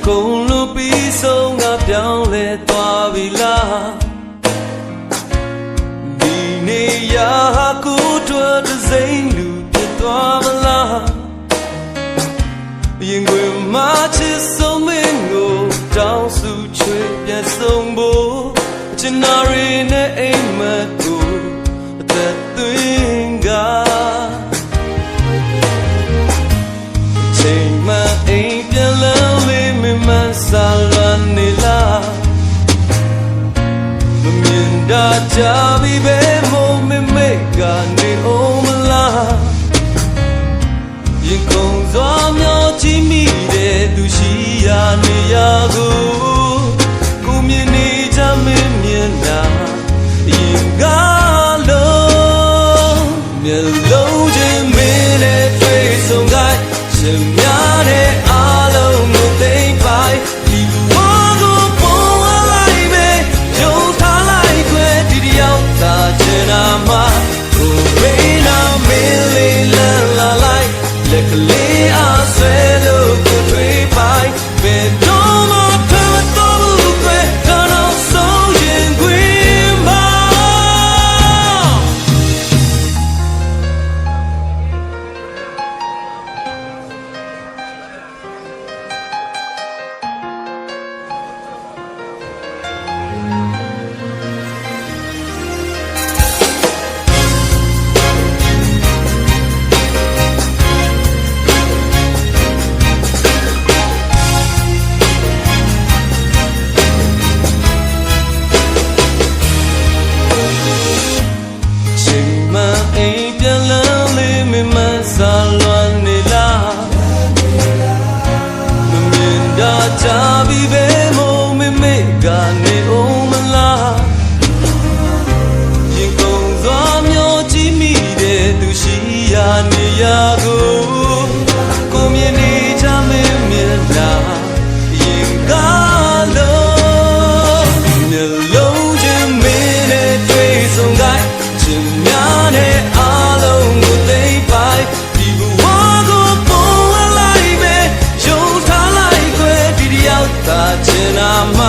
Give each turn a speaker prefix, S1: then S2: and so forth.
S1: ကုန်လို့ပြီးဆုံးကပြောင်းလဲသွားပြီလားဒီနေရာကိုတွေ့တဲ့စိမ့်လူဖြစ်သွားမလားရင်ခွင်မှာချစ်ဆုံးမင်းကိုတောင်းစုချွေပြန်ဆုံးဖို့ချင်နာရီနဲ့အိမ်မက်ကိုအသက်သွင်းကချိန်မှအိမ်ပြန်လန်းလေးမမဆာလန်နေလားမမြင်တာကြပြီပဲမို့မမေ့ကနေအောင်မလားရင်ခုန်စွာမျောကြည့်မိတဲ့သူရှိရာနေရာကိုကိုမြင်နေကြမင်းမြင်တာရင်ကားလုံးမျက်လုံးချင်းမင်းနဲ့တွေ့ဆုံတိုင်းရှင်များတဲ့အားလုံးကိုသိမ့်ပိုက်ဒီဝါကိုပေါ်လိုက်ပဲယုံထားလိုက်ခွဲဒီတယောက်သာချင်တာမှကိုဘေးနာမင်းလေးလန်းလာလိုက်လက်ကလေးအားဆွဲလို့ကိုထွေးပိုက်ဘယ်တော့မှထမတော်ဘူးခွဲကတော့ဆုံးရင်ခွေးမအိမ်ပြန်လန်းလေးမမဆာလွန်နေလားမမြင်တာကြပြီပဲမို့မမေ့ကနေအောင်မလားရင်ကုန်စွာမျောကြည့်မိတဲ့သူရှိရာနေရာကိုကိုမြင်နေကြမင်းမြင်လားရင်ကားလုံးမျက်လုံးချင်းမင်းနဲ့တွေ့ဆုံတိုင်းချင်များတဲ့အားလုံးကိုသိမ့်ပိုက်ဒီဘဝကိုပေါ်လိုက်ပဲယုံထားလိုက်ခွဲဒီတယောက်သာချင်တာမှ